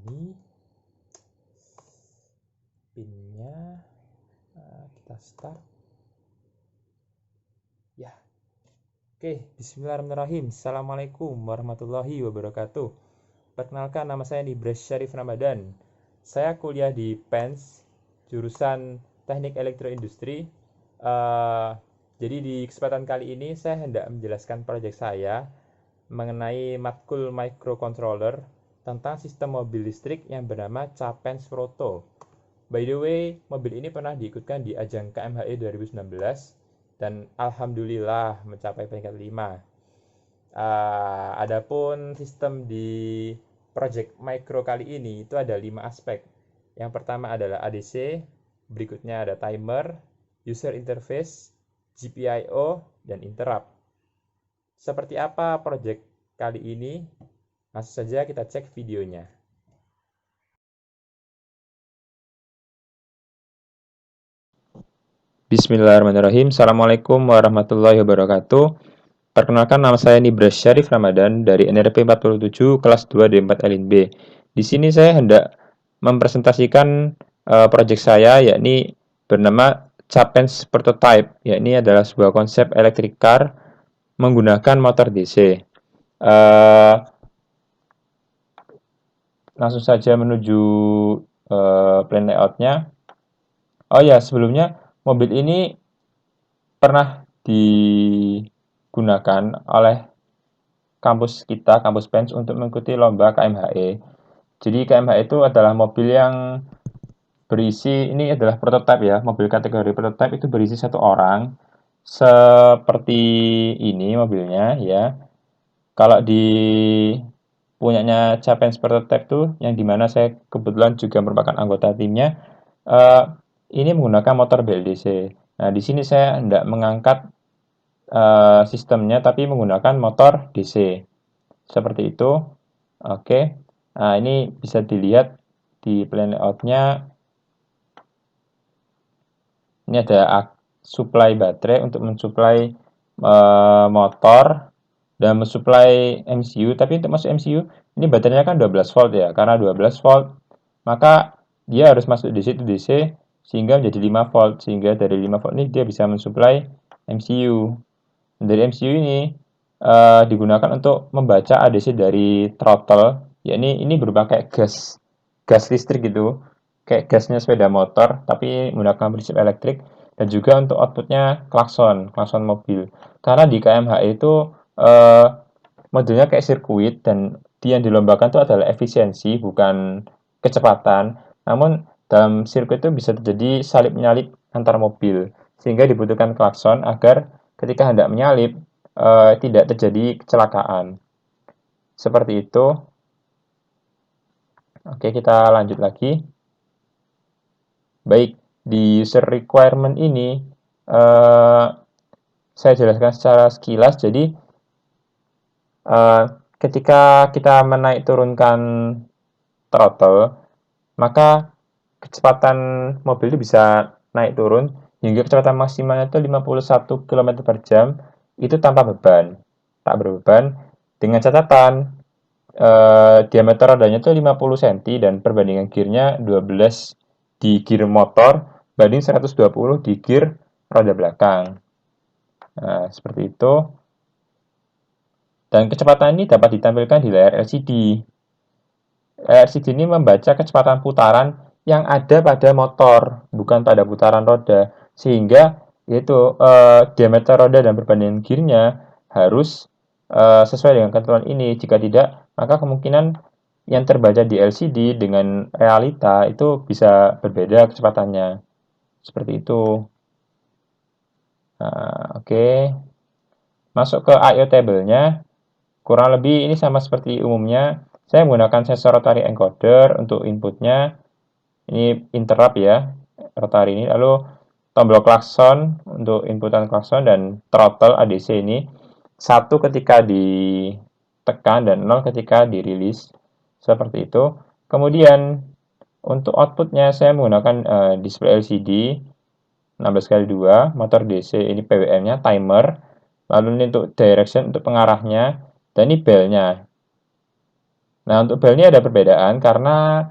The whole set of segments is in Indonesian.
ini pinnya, kita start ya. Oke, bismillahirrahmanirrahim. Assalamualaikum warahmatullahi wabarakatuh. Perkenalkan, nama saya Nibras Syarif Ramadan. Saya kuliah di PENS jurusan Teknik Elektroindustri. Jadi di kesempatan kali ini saya hendak menjelaskan proyek saya mengenai matkul microcontroller tentang sistem mobil listrik yang bernama Capens Proto. By the way, mobil ini pernah diikutkan di ajang KMHE 2019 dan alhamdulillah mencapai peringkat 5. Adapun sistem di project micro kali ini itu ada 5 aspek. Yang pertama adalah ADC, berikutnya ada timer, user interface, GPIO, dan interrupt. Seperti apa project kali ini? Langsung saja kita cek videonya. Bismillahirrahmanirrahim. Assalamualaikum warahmatullahi wabarakatuh. Perkenalkan, nama saya Nibras Syarif Ramadan dari NRP 47 kelas 2 D4 Lin B. Di sini saya hendak mempresentasikan proyek saya, yakni bernama Capens Prototype. Yakni adalah sebuah konsep electric car menggunakan motor DC. Langsung saja menuju plan layoutnya. Oh ya, sebelumnya mobil ini pernah digunakan oleh kampus kita, kampus PENS, untuk mengikuti lomba KMHE. Jadi KMHE itu adalah mobil yang berisi, ini adalah prototipe ya, mobil kategori prototipe itu berisi 1 orang. Seperti ini mobilnya ya. Kalau di punyanya Capens Prototype tuh, yang dimana saya kebetulan juga merupakan anggota timnya, ini menggunakan motor BLDC. Nah, di sini saya hendak mengangkat sistemnya tapi menggunakan motor DC. Seperti itu. Oke. Nah, ini bisa dilihat di plan layout-nya. Ini ada supply baterai untuk mensuplai motor dan mensuplai MCU. Tapi untuk masuk MCU, ini baterainya kan 12 volt ya. Karena 12 volt, maka dia harus masuk DC to DC sehingga menjadi 5 volt. Sehingga dari 5 volt ini dia bisa mensuplai MCU. Dari MCU ini digunakan untuk membaca ADC dari throttle. Yakni ini berupa kayak gas listrik gitu, kayak gasnya sepeda motor tapi menggunakan prinsip elektrik. Dan juga untuk outputnya klakson mobil. Karena di KMHE itu modelnya kayak sirkuit, dan yang dilombakan itu adalah efisiensi bukan kecepatan. Namun dalam sirkuit itu bisa terjadi salip menyalip antar mobil, sehingga dibutuhkan klakson agar ketika hendak menyalip tidak terjadi kecelakaan. Seperti itu. Oke, kita lanjut lagi. Baik, di user requirement ini saya jelaskan secara sekilas. Jadi ketika kita menaik turunkan throttle, maka kecepatan mobil itu bisa naik turun hingga kecepatan maksimalnya itu 51 km per jam, itu tanpa beban, tak berbeban, dengan catatan diameter rodanya itu 50 cm dan perbandingan gearnya 12 di gear motor banding 120 di gear roda belakang. Nah, seperti itu. Dan kecepatan ini dapat ditampilkan di layar LCD. LCD ini membaca kecepatan putaran yang ada pada motor, bukan pada putaran roda. Sehingga yaitu diameter roda dan perbandingan gearnya harus sesuai dengan ketentuan ini. Jika tidak, maka kemungkinan yang terbaca di LCD dengan realita itu bisa berbeda kecepatannya. Seperti itu. Nah, oke. Masuk ke I/O table-nya. Kurang lebih ini sama seperti umumnya. Saya menggunakan sensor rotary encoder untuk inputnya. Ini interrupt ya, rotary ini. Lalu tombol klakson untuk inputan klakson, dan throttle ADC ini 1 ketika ditekan dan 0 ketika dirilis. Seperti itu. Kemudian untuk outputnya saya menggunakan display LCD 16x2, motor DC, ini PWM-nya, timer. Lalu ini untuk direction, untuk pengarahnya, dan ini bell-nya. Nah, untuk bel ini ada perbedaan karena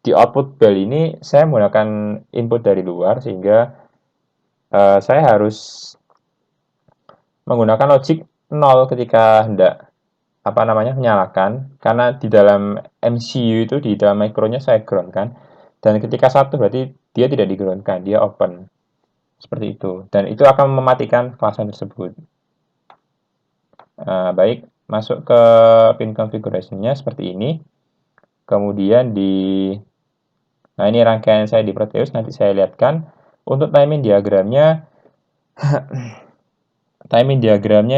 di output bel ini saya menggunakan input dari luar sehingga saya harus menggunakan logic 0 ketika hendak menyalakan, karena di dalam MCU itu di dalam mikronya saya ground kan, dan ketika satu berarti dia tidak di ground kan, dia open seperti itu, dan itu akan mematikan kelasan tersebut. Baik, masuk ke pin configuration-nya seperti ini. Kemudian nah ini rangkaian saya di Proteus, nanti saya lihatkan. Untuk timing diagramnya,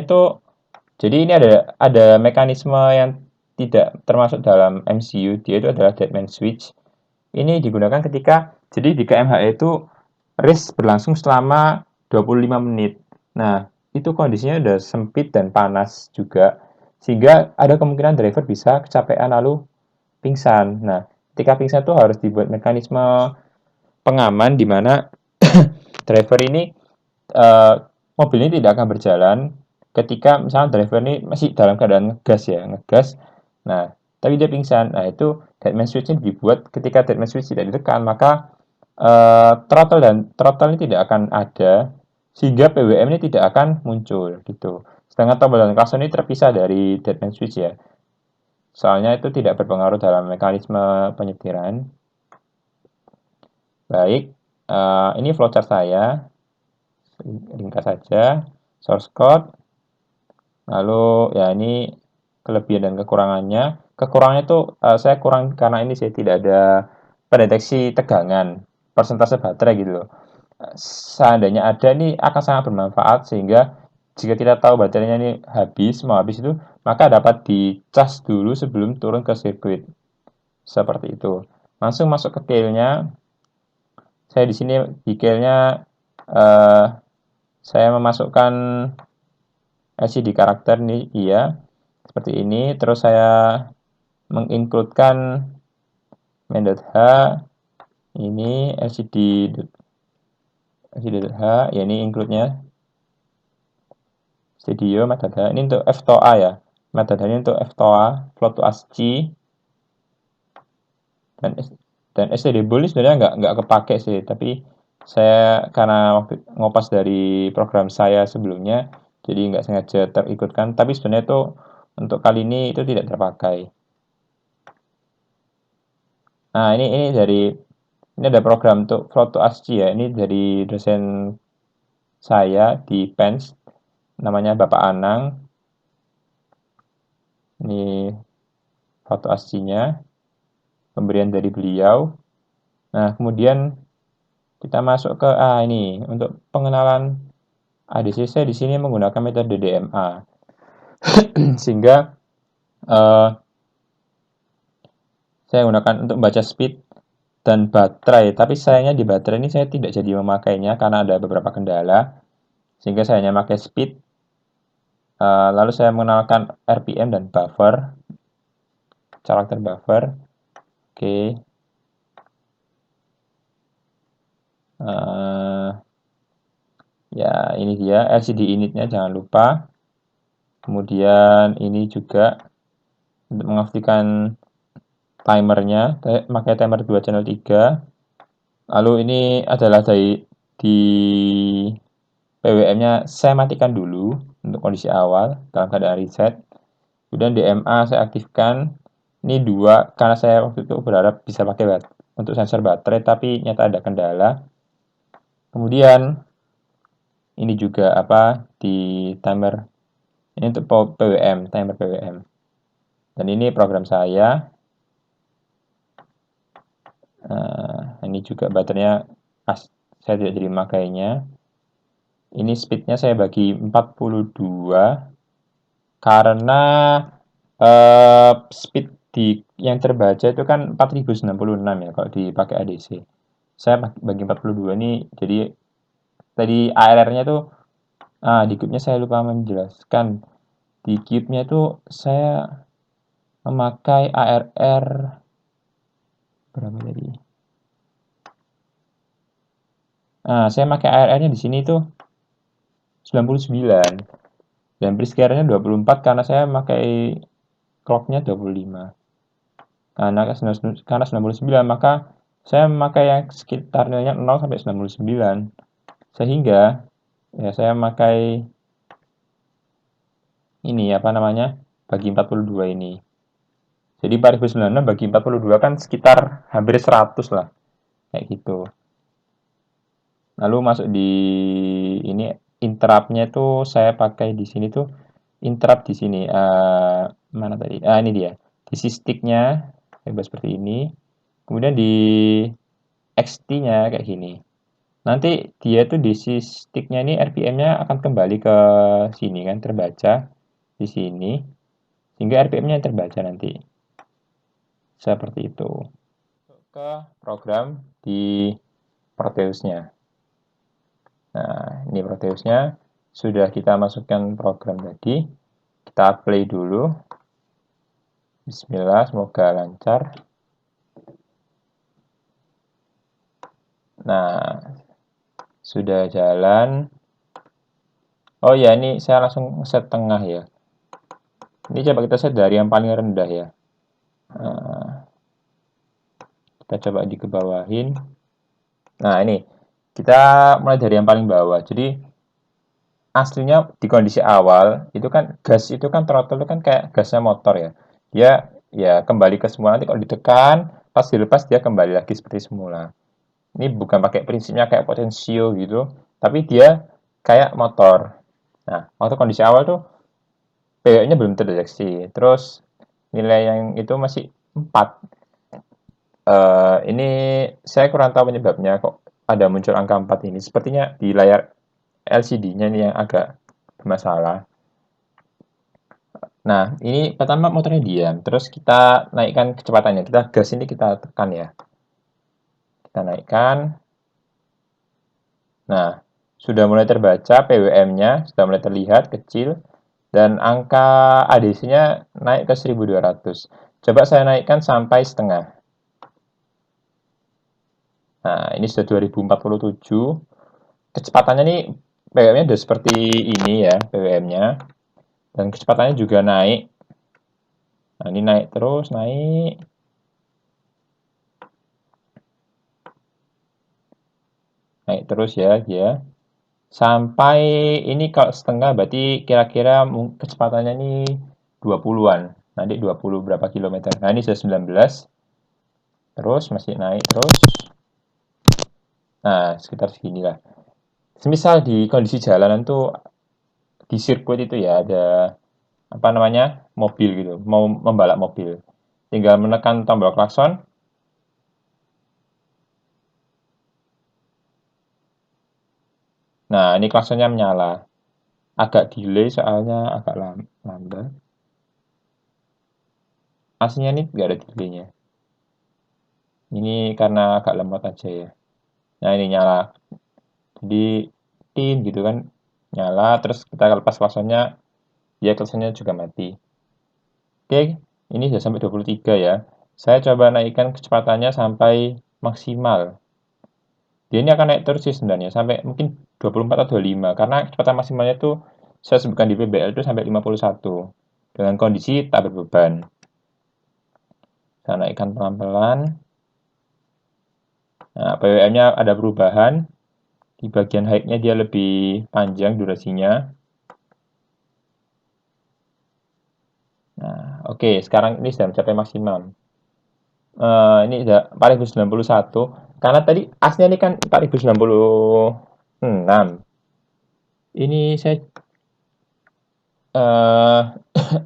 itu, jadi ini ada mekanisme yang tidak termasuk dalam MCU, dia itu adalah deadman switch. Ini digunakan ketika, jadi di KMHE itu race berlangsung selama 25 menit. Nah, itu kondisinya udah sempit dan panas juga, sehingga ada kemungkinan driver bisa kecapean lalu pingsan. Nah, ketika pingsan itu harus dibuat mekanisme pengaman di mana driver ini mobil ini tidak akan berjalan ketika misalnya driver ini masih dalam keadaan ngegas. Nah, tapi dia pingsan. Nah, itu deadman switch ini dibuat ketika deadman switch tidak ditekan, maka throttle ini tidak akan ada, sehingga PWM ini tidak akan muncul gitu. Sedangkan tombol dan klakson ini terpisah dari deadman switch ya. Soalnya itu tidak berpengaruh dalam mekanisme penyetiran. Baik, ini flowchart saya. Ringkas saja. Source code. Lalu ya ini kelebihan dan kekurangannya. Kekurangannya itu saya kurang karena ini saya tidak ada pendeteksi tegangan, persentase baterai gitu loh. Seandainya ada, ini akan sangat bermanfaat, sehingga jika kita tahu baterainya ini mau habis itu, maka dapat dicas dulu sebelum turun ke sirkuit. Seperti itu. Langsung masuk ke keylnya. Saya di sini di keylnya saya memasukkan LCD karakter ini, iya, seperti ini. Terus saya mengincludekan main.h, ini LCD.h, ya ini include-nya studio metadata. Ini untuk FTOA ya, metadata ini untuk FTOA, float to ASCII, dan stdbul ini sebenarnya nggak kepake sih, tapi saya karena waktu ngopas dari program saya sebelumnya, jadi nggak sengaja terikutkan, tapi sebenarnya itu untuk kali ini itu tidak terpakai. Nah, ini ada program untuk float to ASCII ya. Ini dari dosen saya di PENS, namanya Bapak Anang. Ini foto ASCII-nya, pemberian dari beliau. Nah, kemudian kita masuk ke ini untuk pengenalan ADC. Saya di sini menggunakan metode DMA, sehingga saya gunakan untuk membaca speed dan baterai. Tapi sayangnya di baterai ini saya tidak jadi memakainya karena ada beberapa kendala, sehingga saya hanya pakai speed. Lalu saya mengenalkan RPM dan buffer, karakter buffer. Oke. Ya, ini dia LCD init-nya, jangan lupa. Kemudian ini juga untuk mengaktifkan timernya, pakai timer 2 channel 3. Lalu ini adalah di PWM-nya saya matikan dulu untuk kondisi awal dalam keadaan reset. Kemudian DMA saya aktifkan. Ini 2 karena saya waktu itu berharap bisa pakai untuk sensor baterai, tapi nyata ada kendala. Kemudian ini juga di timer, ini untuk PWM, timer PWM. Dan ini program saya. Ini juga baterainya saya tidak jadi makainya. Ini speednya saya bagi 42 karena speed yang terbaca itu kan 4096 ya kalau dipakai ADC. Saya bagi 42 ini, jadi tadi ARR-nya tuh di cube-nya saya lupa menjelaskan. Di cube-nya itu saya memakai ARR berapa tadi? Saya pakai ARR-nya di sini tuh 99 dan prescarenya 24 karena saya pakai clock-nya 25. karena 99, maka saya memakai yang sekitar nilainya 0 sampai 99. Sehingga ya saya memakai ini apa namanya? Bagi 42 ini. Jadi 4096 bagi 42 kan sekitar hampir 100 lah. Kayak gitu. Lalu masuk di ini interruptnya itu saya pakai di sini tuh interrupt di sini. Mana tadi? Ini dia. Di stick-nya seperti ini. Kemudian di XT-nya kayak gini. Nanti dia tuh di stick-nya ini RPM-nya akan kembali ke sini kan, terbaca di sini. Sehingga RPM-nya terbaca nanti. Seperti itu. Ke program di Proteus-nya. Nah, ini Proteus-nya. Sudah kita masukkan program tadi. Kita play dulu. Bismillah, semoga lancar. Nah, sudah jalan. Oh ya, ini saya langsung set tengah ya. Ini coba kita set dari yang paling rendah ya. Nah, kita coba dikebawahin. Nah, ini kita mulai dari yang paling bawah. Jadi aslinya di kondisi awal itu kan gas itu kan throttle itu kan kayak gasnya motor ya. Dia ya kembali ke semula, nanti kalau ditekan pas dilepas dia kembali lagi seperti semula. Ini bukan pakai prinsipnya kayak potensio gitu, tapi dia kayak motor. Nah, waktu kondisi awal tuh PW-nya belum terdeteksi. Terus nilai yang itu masih 4. Ini saya kurang tahu penyebabnya kok ada muncul angka 4 ini. Sepertinya di layar LCD-nya ini yang agak bermasalah. Nah, ini pertama motornya diam. Terus kita naikkan kecepatannya. Kita gas ini kita tekan ya. Kita naikkan. Nah, sudah mulai terbaca PWM-nya, sudah mulai terlihat kecil. Dan angka ADC-nya naik ke 1200. Coba saya naikkan sampai setengah. Nah, ini sudah 2047. Kecepatannya nih PWM-nya udah seperti ini ya, PWM-nya. Dan kecepatannya juga naik. Nah, ini naik terus, naik. Naik terus ya, dia. Sampai ini kalau setengah berarti kira-kira kecepatannya ini 20-an. Nanti 20 berapa kilometer. Nah, ini sudah 19. Terus masih naik terus. Nah, sekitar segini lah. Semisal di kondisi jalanan tuh di sirkuit itu ya ada apa namanya? Mobil gitu, mau membalap mobil. Tinggal menekan tombol klakson. Nah, ini klaksonnya menyala. Agak delay soalnya agak lambat. Aslinya ini nggak ada delaynya. Ini karena agak lemot aja ya. Nah, ini nyala. Jadi, tin gitu kan. Nyala, terus kita lepas klaksonnya, ya klaksonnya juga mati. Oke, ini sudah sampai 23 ya. Saya coba naikkan kecepatannya sampai maksimal. Dia ini akan naik terus sih sebenarnya, sampai mungkin 24 atau 25. Karena kecepatan maksimalnya itu saya sebutkan di PBL itu sampai 51. Dengan kondisi tak berbeban. Saya naikkan pelan-pelan. Nah, PWM-nya ada perubahan. Di bagian height-nya dia lebih panjang durasinya. Nah, oke, sekarang ini sudah mencapai maksimum. Ini sudah 4091. Karena tadi asnya ini kan 4096. Ini saya uh,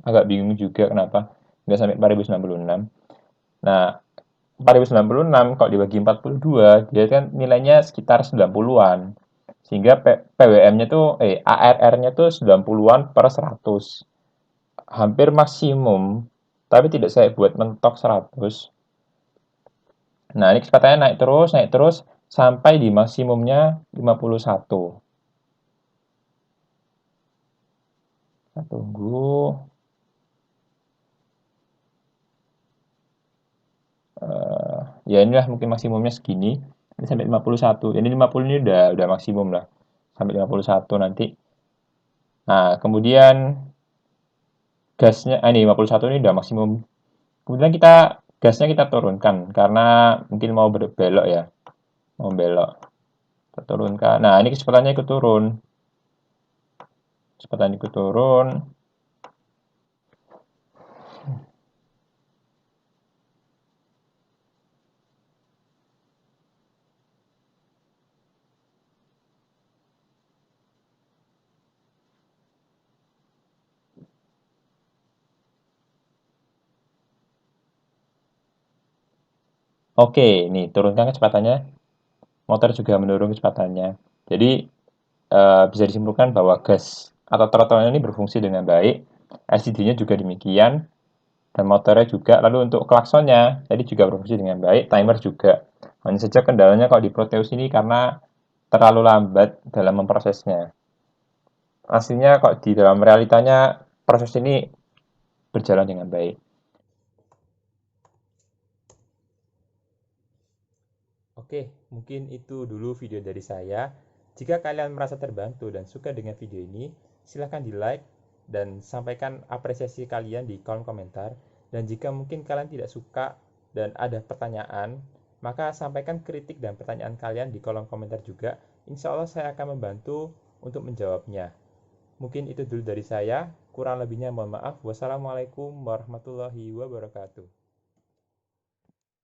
agak bingung juga kenapa nggak sampai 4096. Nah, 4096 kalau dibagi 42, dia kan nilainya sekitar 90-an. Sehingga PWM-nya tuh, ARR-nya tuh 90-an per 100. Hampir maksimum, tapi tidak saya buat mentok 100. Nah, ini kecepatannya naik terus, sampai di maksimumnya 51. Kita tunggu. Ya inilah mungkin maksimumnya segini. Ini sampai 51. Ini 50 ini udah maksimum lah. Sampai 51 nanti. Nah, kemudian gasnya, ini 51 ini udah maksimum. Kemudian kita gasnya kita turunkan karena mungkin mau berbelok ya, mau belok. Kita turunkan. Nah, ini kecepatannya ikut turun. Kecepatan ikut turun. Oke, nih turunkan kecepatannya. Motor juga menurun kecepatannya. Jadi bisa disimpulkan bahwa gas atau throttle ini berfungsi dengan baik. LCD-nya juga demikian. Dan motornya juga. Lalu untuk klaksonnya, tadi juga berfungsi dengan baik. Timer juga. Hanya saja kendalanya kalau di Proteus ini karena terlalu lambat dalam memprosesnya. Aslinya kok di dalam realitanya proses ini berjalan dengan baik. Oke, mungkin itu dulu video dari saya. Jika kalian merasa terbantu dan suka dengan video ini, silahkan di like dan sampaikan apresiasi kalian di kolom komentar. Dan jika mungkin kalian tidak suka dan ada pertanyaan, maka sampaikan kritik dan pertanyaan kalian di kolom komentar juga. Insya Allah saya akan membantu untuk menjawabnya. Mungkin itu dulu dari saya. Kurang lebihnya mohon maaf. Wassalamualaikum warahmatullahi wabarakatuh.